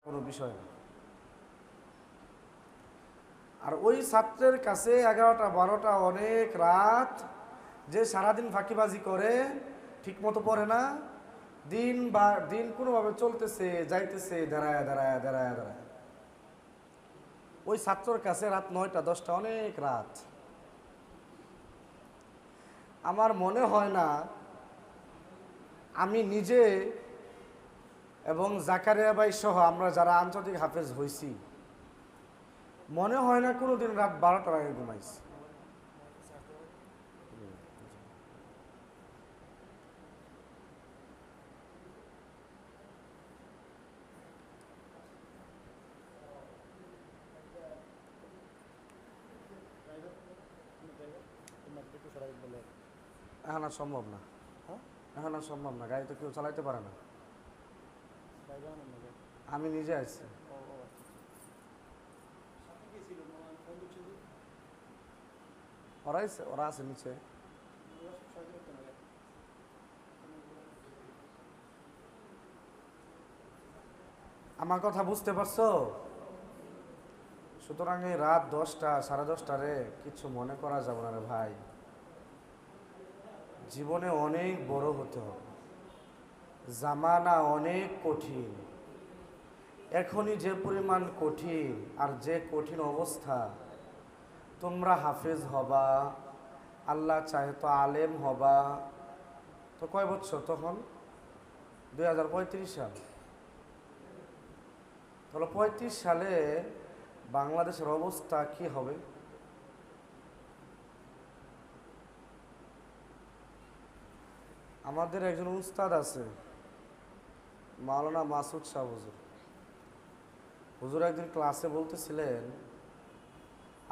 কোনো বিষয় না। আর ওই ছাত্রের কাছে 11টা 12টা অনেক রাত, যে সারাদিন ফাঁকিবাজি করে, ঠিক মতো পড়ে না, দিন কোনোভাবে চলতেছে যাইতেছে, দাঁড়ায় দাঁড়ায় দাঁড়ায় দাঁড়ায়, ওই ছাত্রর কাছে রাত 9টা 10টা অনেক রাত। আমার মনে হয় না আমি নিজে এবং জাকারিয়া ভাই সহ আমরা যারা আন্তর্জাতিক হাফেজ হয়েছি, মনে হয় না কোনোদিন রাত 12টার আগে ঘুমাইছি। এখন আর সম্ভব না, এখন আর সম্ভব না, গাড়ি তো কেউ চালাইতে পারে না। আমি নিজে আছি। ওরা আছে নিচে। আমার কথা বুঝতে পারছো? সুতরাং এই রাত 10টা 10:30 কিছু মনে করা যাবে না রে ভাই। জীবনে অনেক বড় হতে হবে, জামানা অনেক কঠিন। এখনই যে পরিমাণ কঠিন, আর যে কঠিন অবস্থা, তোমরা হাফেজ হবা, আল্লাহ চাহে তো আলেম হবা, তো কয় বছর তখন? 2035 সাল। তাহলে 35 সালে বাংলাদেশের অবস্থা কি হবে? আমাদের একজন উস্তাদ আছে, মাওলানা মাসুদ শাহ হুজুর। হুজুর একদিন ক্লাসে বলতেছিলেন,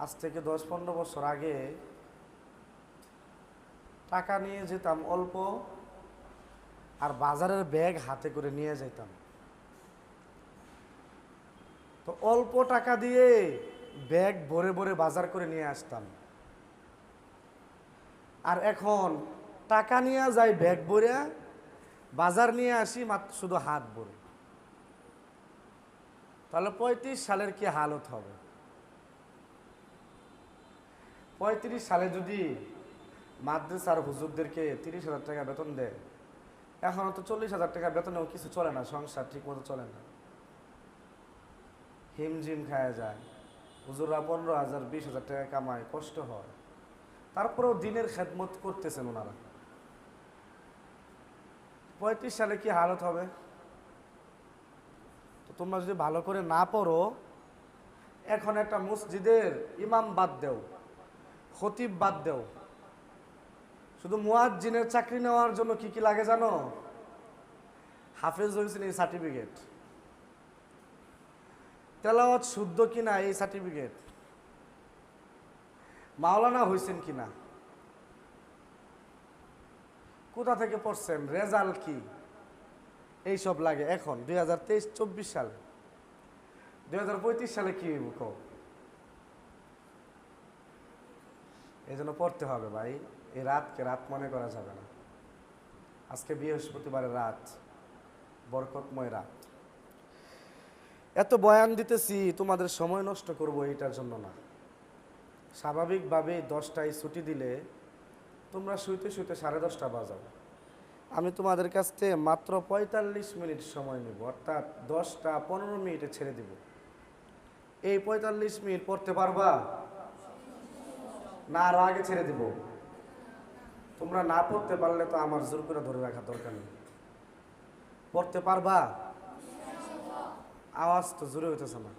আজ থেকে 10-15 বছর আগে টাকা নিয়ে যেতাম অল্প, আর বাজারের ব্যাগ হাতে করে নিয়ে যেতাম। তো অল্প টাকা দিয়ে ব্যাগ ভরে ভরে বাজার করে নিয়ে আসতাম। আর এখন টাকা নিয়ে যাই ব্যাগ ভরে, বাজার নিয়ে আসি মাত্র শুধু হাত ভরে। তাহলে 35 সালের কি হালত হবে? 35 সালে যদি মাদ্রাসার হুজুরদেরকে 30,000 টাকা বেতন দেয়, এখন তো 40,000 টাকা বেতনেও কিছু চলে না, সংসার ঠিক মতো চলে না, হিমজিম খায়া যায়। হুজুররা 15,000 20,000 টাকা কামায়, কষ্ট হয়, তারপরেও দিনের খেদমত করতেছেন ওনারা। 35 সালে কি হালত হবে? তো তোমরা যদি ভালো করে না পড়ো, এখন একটা মসজিদের ইমাম বাদ দেও, খতিব বাদ দেও, শুধু মুয়াজ্জিনের চাকরি নেওয়ার জন্য কি কি লাগে জানো? হাফেজ হয়েছেন এই সার্টিফিকেট, তেলাওয়াত শুদ্ধ কিনা এই সার্টিফিকেট, মাওলানা হয়েছেন কিনা, কোথা থেকে পড়ছেন, রেজাল্ট কি, এইসব লাগে। এখন 2023-24 সালে, 2035 সালে কি হইব? এই জন্য পড়তে হবে ভাই। এই রাতকে রাত মনে করা যাবে না। আজকে বৃহস্পতিবারের রাত, বরকতময় রাত। এত বয়ান দিতেছি, তোমাদের সময় নষ্ট করব এইটার জন্য না। স্বাভাবিকভাবে 10টায় ছুটি দিলে তোমরা শুইতে শুইতে 10:30 বাজাও। আমি তোমাদের কাছ থেকে মাত্র 45 মিনিট সময় নেব, অর্থাৎ 10টা 15 মিনিটে ছেড়ে দেব। এই 45 মিনিট পড়তে পারবা না আরো আগে ছেড়ে দিব? তোমরা না পড়তে পারলে তো আমার জোর করে ধরে রাখার দরকার নেই। পড়তে পারবা? আওয়াজ তো জোরে হইতেছে না।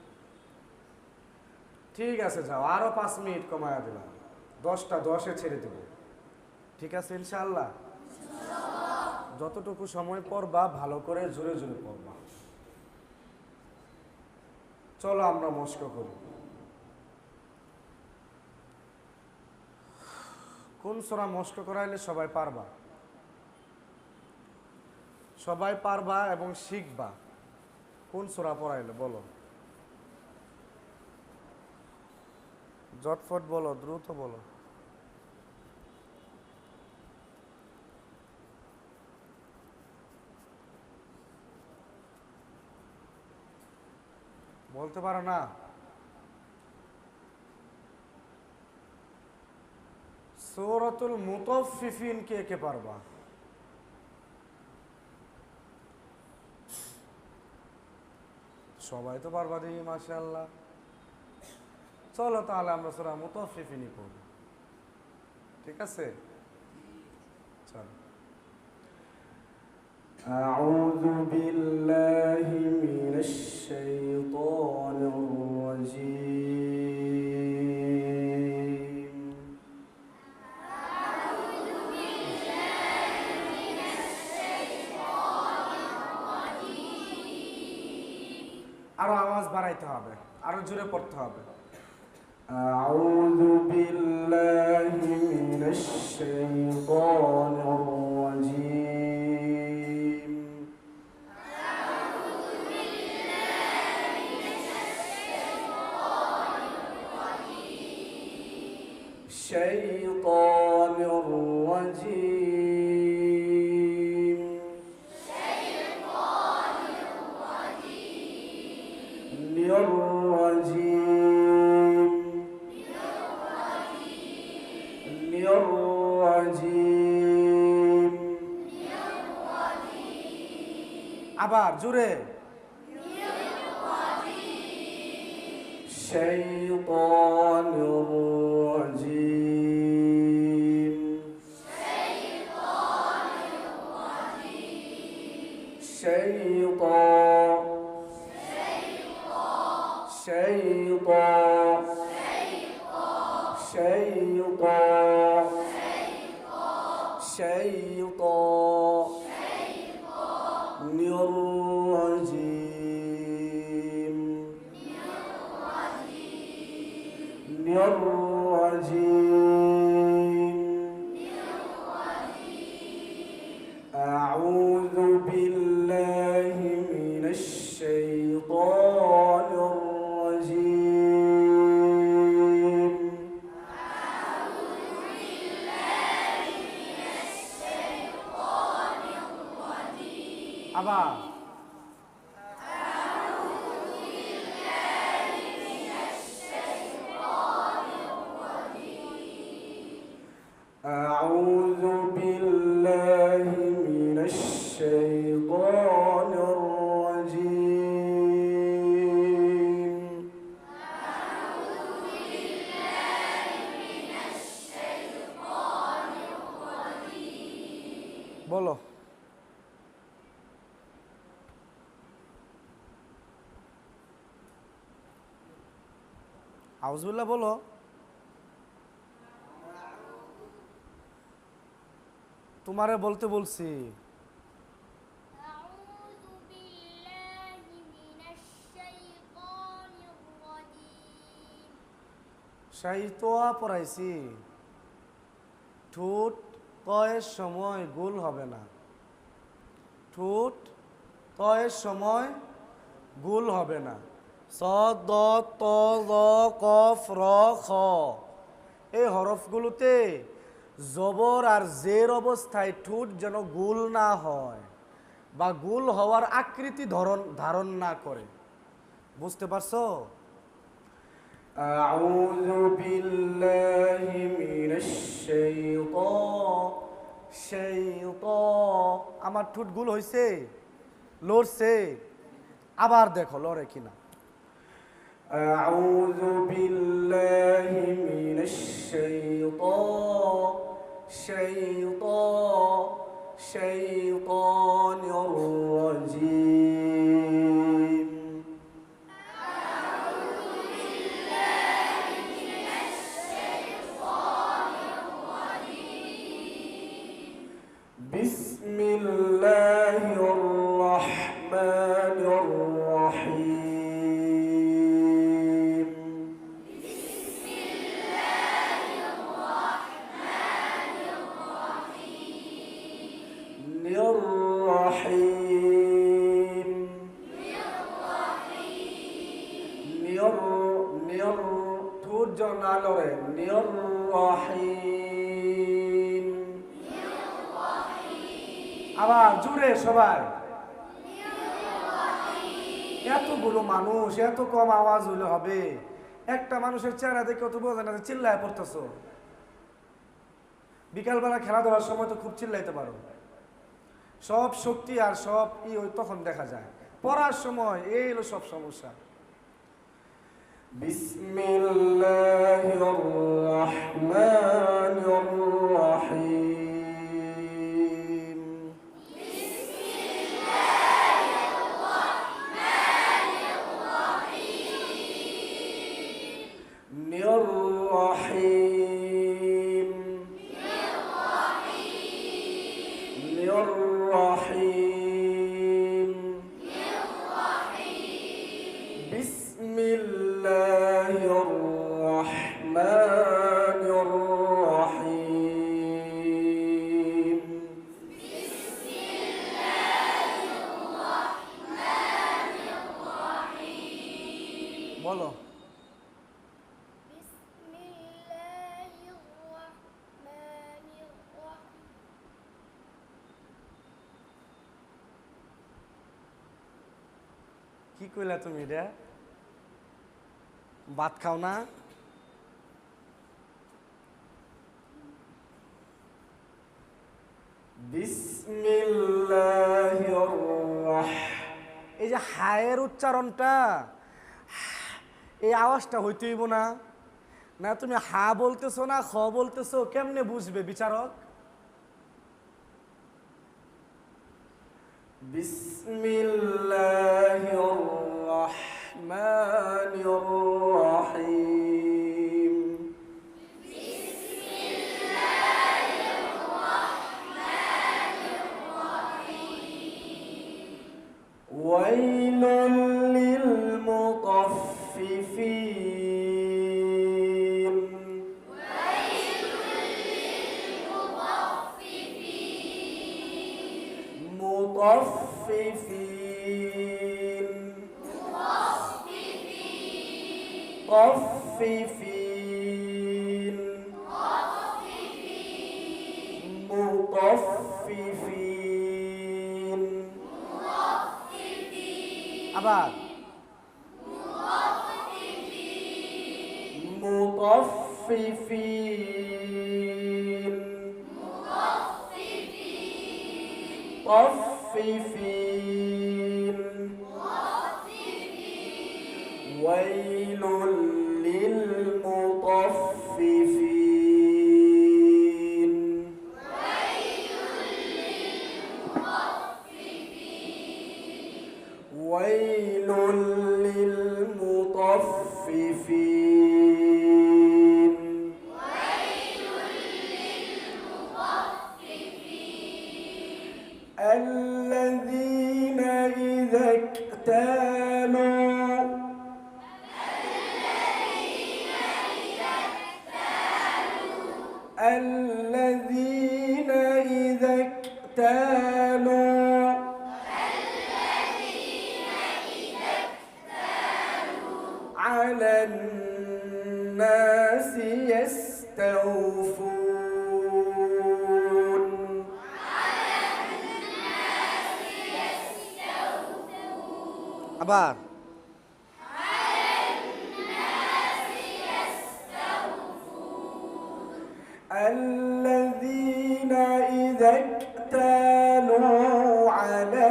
ঠিক আছে, যাও, আরো 5 মিনিট কমায়া দিলাম, 10টা 10-এ ছেড়ে দেব। ঠিক আছে ইনশাআল্লাহ? যতটুকু সময় পড়বা ভালো করে জোরে জোরে পড়বা। চলো আমরা মস্ক করি। কোন সূরা মস্ক করাইলে সবাই পারবা? সবাই পারবা এবং শিখবা। কোন সূরা পড়াইলে বলো? জটফট বলো, দ্রুত বলো। বলতে পারো না? সূরাতুল মুতাফফিফিন কে কে পারবা? সবাই তো পারবা দেখি, মাশাআল্লাহ। চলো তাহলে আমরা সূরা মুতাফফিফিনই পড়ি, ঠিক আছে? চলো। আউযু বিল্লাহি মিনাশ শাইতানির রাজীম। আরো আওয়াজ বাড়াইতে হবে, আরো জোরে পড়তে হবে। আউযু বিল্লাহি মিনাশ শাইতানির রাজীম। শাইতানির রাজীম। আবার জোরে। শাইতানির রাজীম। أعوذ بالله من الشيطان الرجيم. আবার أعوذ بالله من الشيطان الرجيم. বলো। আউযুবিল্লাহ বলো। তোমারে বলতে বলছি। আউযু বিল্লাহি মিনাশ শাইতানির রাজীম। শাইতোয়া পড়াইছি। ঠোঁট তয়ের সময় গোল হবে না। ঠোঁট তয়ের সময় গোল হবে না। সদ দ ত জ কফ র খ এই হরফগুলোতে জবর আর জের অবস্থায় ঠোঁট যেন গোল না হয় বা গোল হওয়ার আকৃতি ধারণ না করে। বুঝতে পারছো? আউযু বিল্লাহি মিনাশ শাইতান। আমার ঠোঁট গোল হইছে, লড়ছে। আবার দেখো লড়ে কিনা। আউযু বিল্লাহি মিনাশ শাইতানির রাজীম। বিসমিল্লাহির রহমানির রহিম। নির-রহিম। ঠোঁট যেন না লড়ে। নির-রহিম। আবার জুড়ে সবাই। এতগুলো মানুষ এত কম আওয়াজ হইলে হবে? একটা মানুষের চেহারা দেখে তো বোঝা না যে চিল্লায় পড়তেছো। বিকালবেলা খেলাধুলার সময় তো খুব চিল্লাইতে পারো, সব শক্তি আর সব ওই তখন দেখা যায়। পড়ার সময় এই হলো সব সমস্যা। বিসমিল্লাহির রহমানির রহিম। নির-রহিম নির-রহিম বিসমিল্লাহির রহমানির রহিম। বলো। বিসমিল্লাহির রহমানির রহিম। কি কইলা তুমি এটা? ভাত খাও না? বিসমিল্লাহির এই যে হায়ের উচ্চারণটা, এই আওয়াজটা হইতে হইব না? না তুমি হা বলতেছো না খ বলতেছো, কেমনে বুঝবে বিচারক? বিসমিল্লাহির রহমানির রহিম। ওয়াইলুল লিল মুতাফফিফিন। মুতাফফিফিন মুতাফফিফিন মুতাফফিফিন। আবার মুতাফফিফিন মুতাফফিফিন। ওয়াইলুল লিল মুতাফফিফিন। ওয়াইলুল লিল মুতাফফিফিন। الذين إذا اكتالوا الذين إذا اكتالوا على الناس يستوفون. আবার الذين إذا اكتالوا على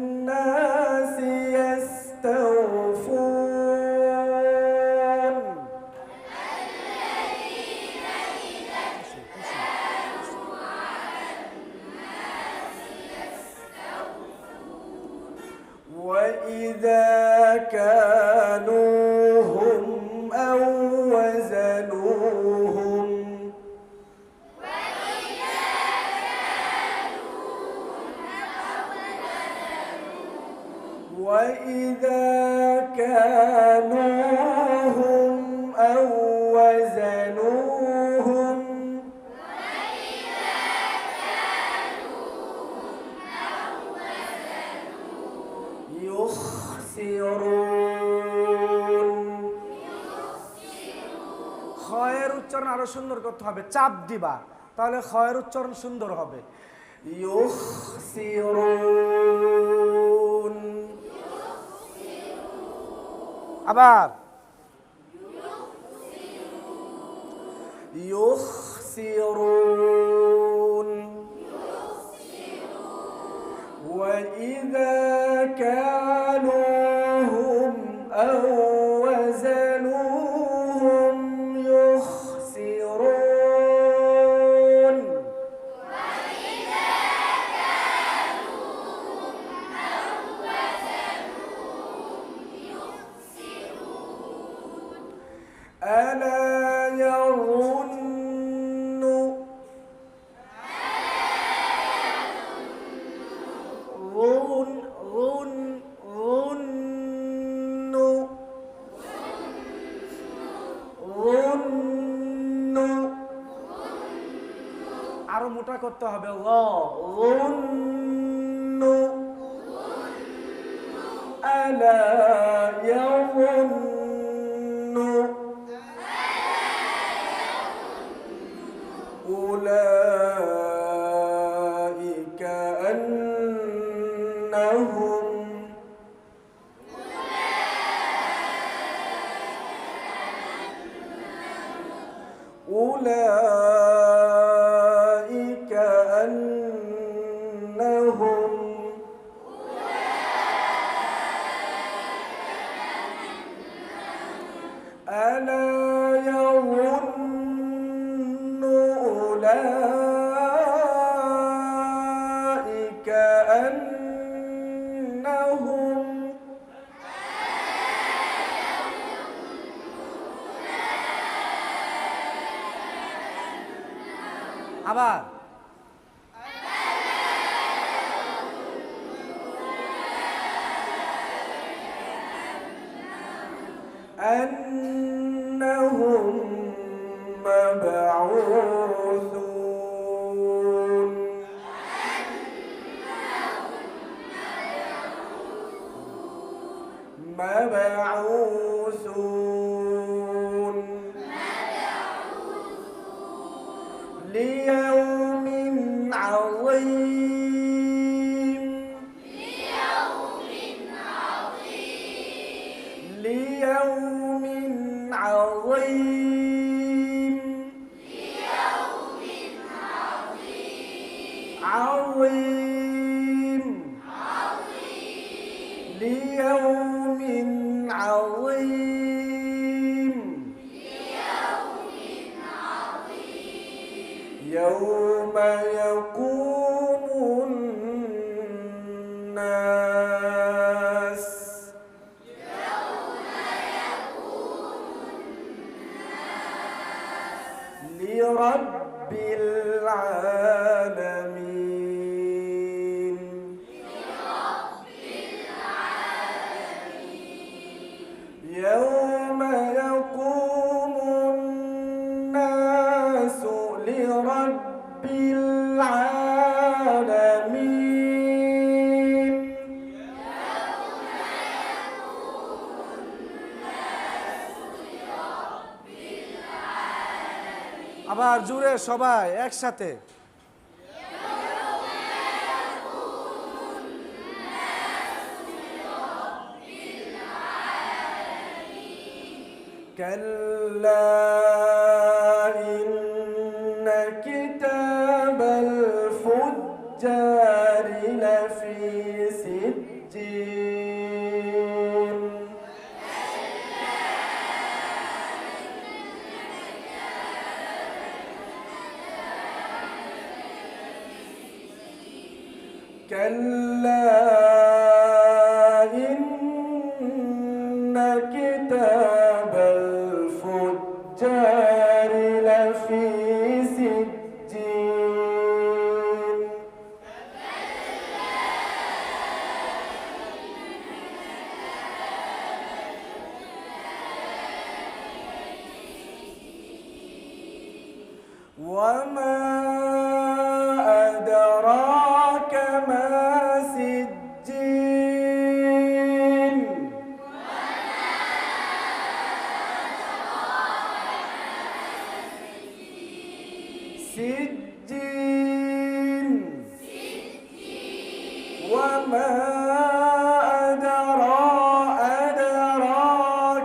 الناس يستوفون. وإذا كالوهم أو وزنوهم وإذا كالوهم أو وزنوهم يخسرون. খয়ের উচ্চারণ আরো সুন্দর করতে হবে, চাপ দিবা, তাহলে খয়ের উচ্চারণ সুন্দর হবে। يخسرون আবার يخسرون وإذا كالوهم أو وزنوهم يخسرون ألا يظن আরো মোটা করতে হবে ألا يظن أولئك أنهم أولئك أنهم ألا يظن أولئك أنهم আবার أنهم مبعوثون مبعوثون ليوم عظيم ليوم عظيم عظيم ليوم عظيم يوم يقوم الناس لرب العالمين يوم يقوم الناس لرب العالمين আবার জুড়ে সবাই একসাথে كلا إن كتاب الفجار لفي سجين كلا إن كتاب الفجار لفي سجين وما أدراك ما سجين سجين وما أدراك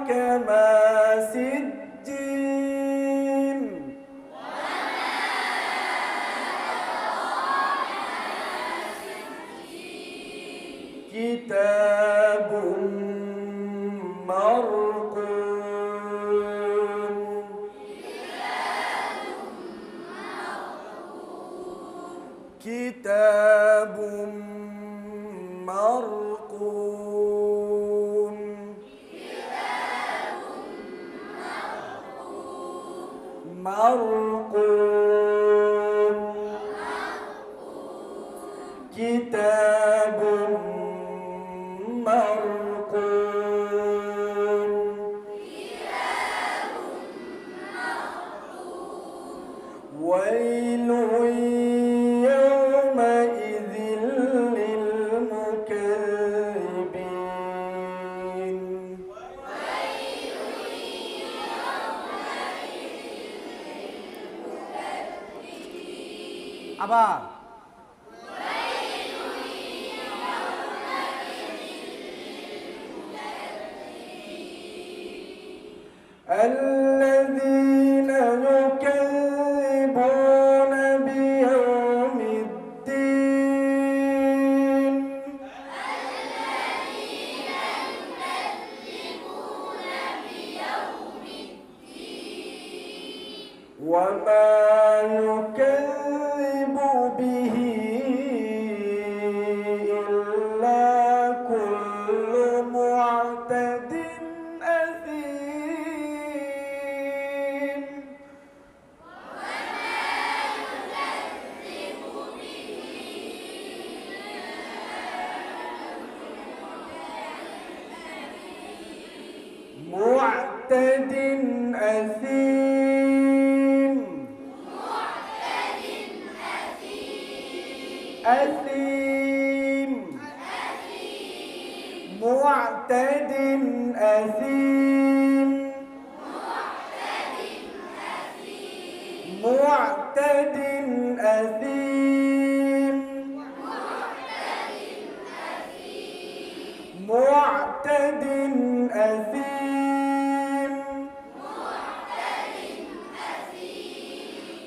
مرقوم كتاب مرقوم مرقوم كتاب مرقوم ويل يومئذ للمكذبين আবার الذين يكذبون بيوم الدين وما يكذب به إلا كل معتد أثيم معتد أثيم أثيم معتد أثيم معتد أثيم معتد أثيم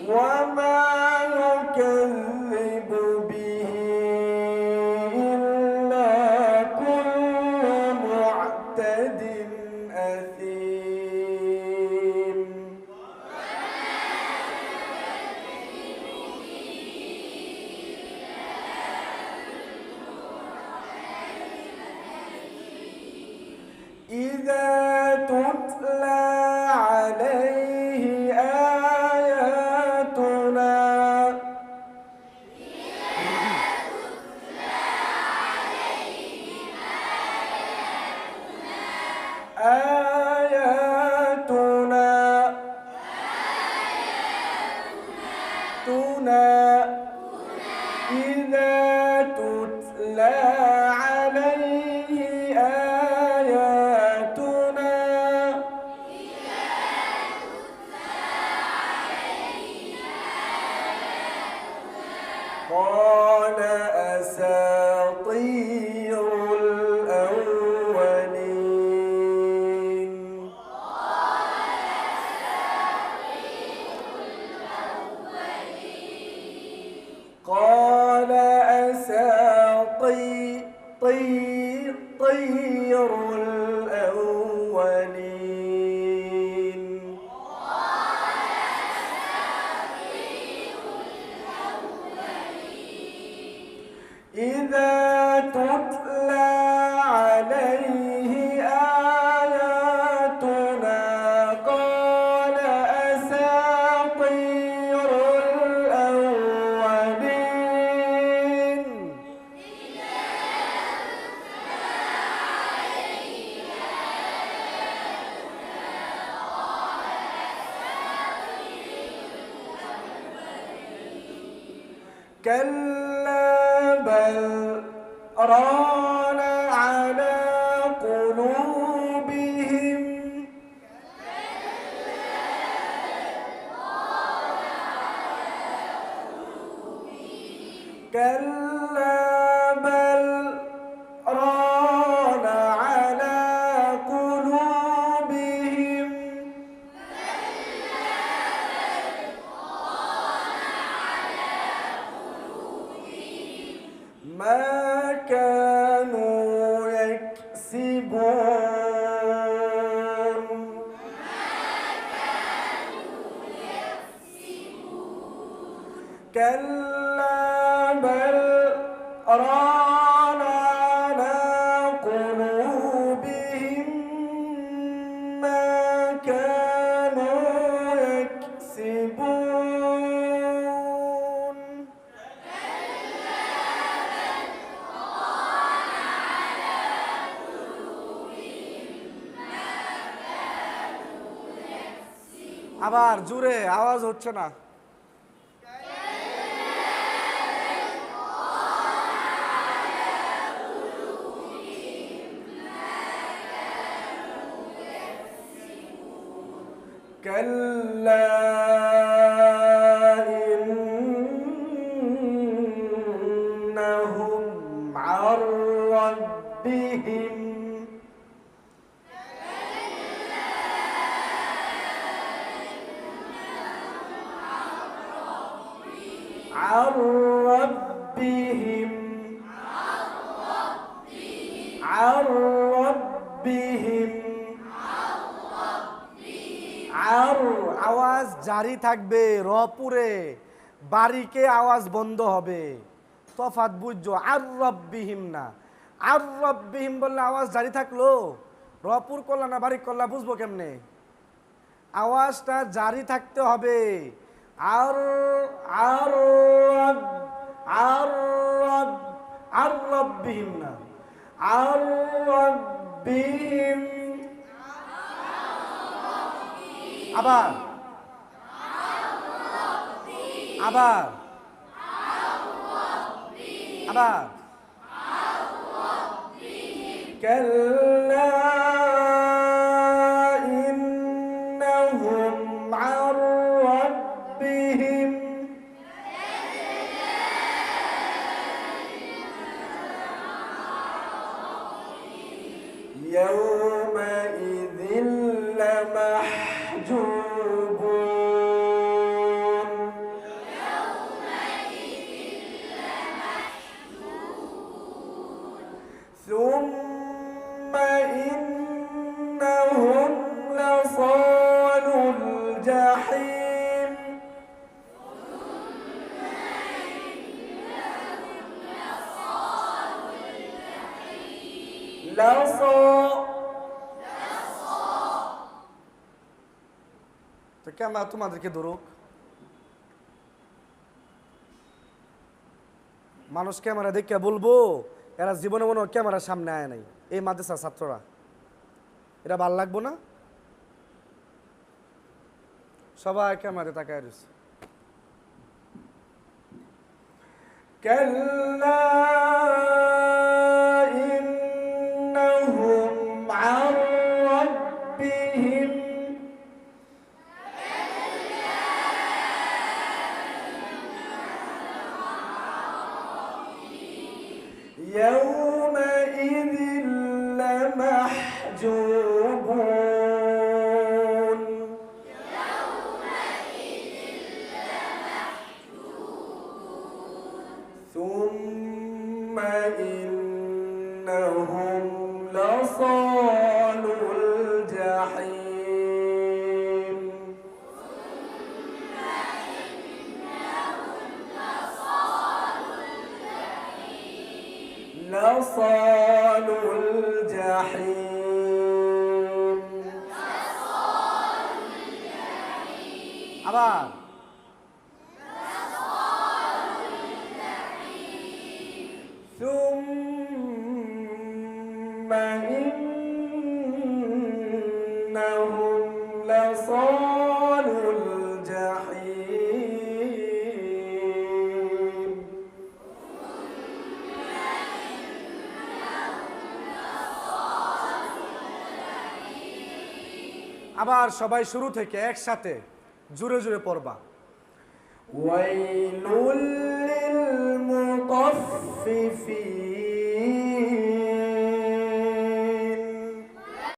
وما يكذب به إلا كل معتد أثيم إذا تتلى عليه آياتنا إذا تتلى عليه آياتنا قال أساطير الأولين قال أساطير الأولين إذا تتلى عليه آياتنا قال أساطير الأولين كلا بل ران على قلوبهم كلا بل ران على قلوبهم ما كانوا كلا بل ران على قلوبهم ما كانوا يكسبون আবার জোরে আওয়াজ হচ্ছে না كلا إنهم عن ربهم عن ربهم عن ربهم আর আওয়াজ জারি থাকবে রপুরে বারিকে আওয়াজ বন্ধ হবে তফাৎ বুঝছো আর রব্বিহিম না আর রব্বিহিম বললে আওয়াজ জারি থাকলো রপুর করলা না বারিক করলা বুঝবো কেমনে আওয়াজটা জারি থাকতে হবে আর আর আর আর রব্বিহিম না আর রব্বিহিম আবার আবার আবার كلا إنهم عن ربهم يومئذ لمحجوبون ثم إنهم لصالوا الجحيم তো ক্যামেরা তোমাদেরকে ধরুক মানুষ ক্যামেরা দেখে বলবো এরা জীবনে মনে ক্যামেরার সামনে আয় নাই এই মাদ্রাসার ছাত্ররা এটা ভাল লাগবো না সবাই ক্যামেরাতে তাকায় রয়েছে كلا إنهم عن ربهم يومئذ لمحجوبون ثم إنهم لصالوا الجحيم لصالوا الجحيم আবার ثم إنهم لصالوا الجحيم আবার সবাই শুরু থেকে একসাথে জোরে জোরে পড়বা ওয়াইলুল লিল মুতাফফিফিন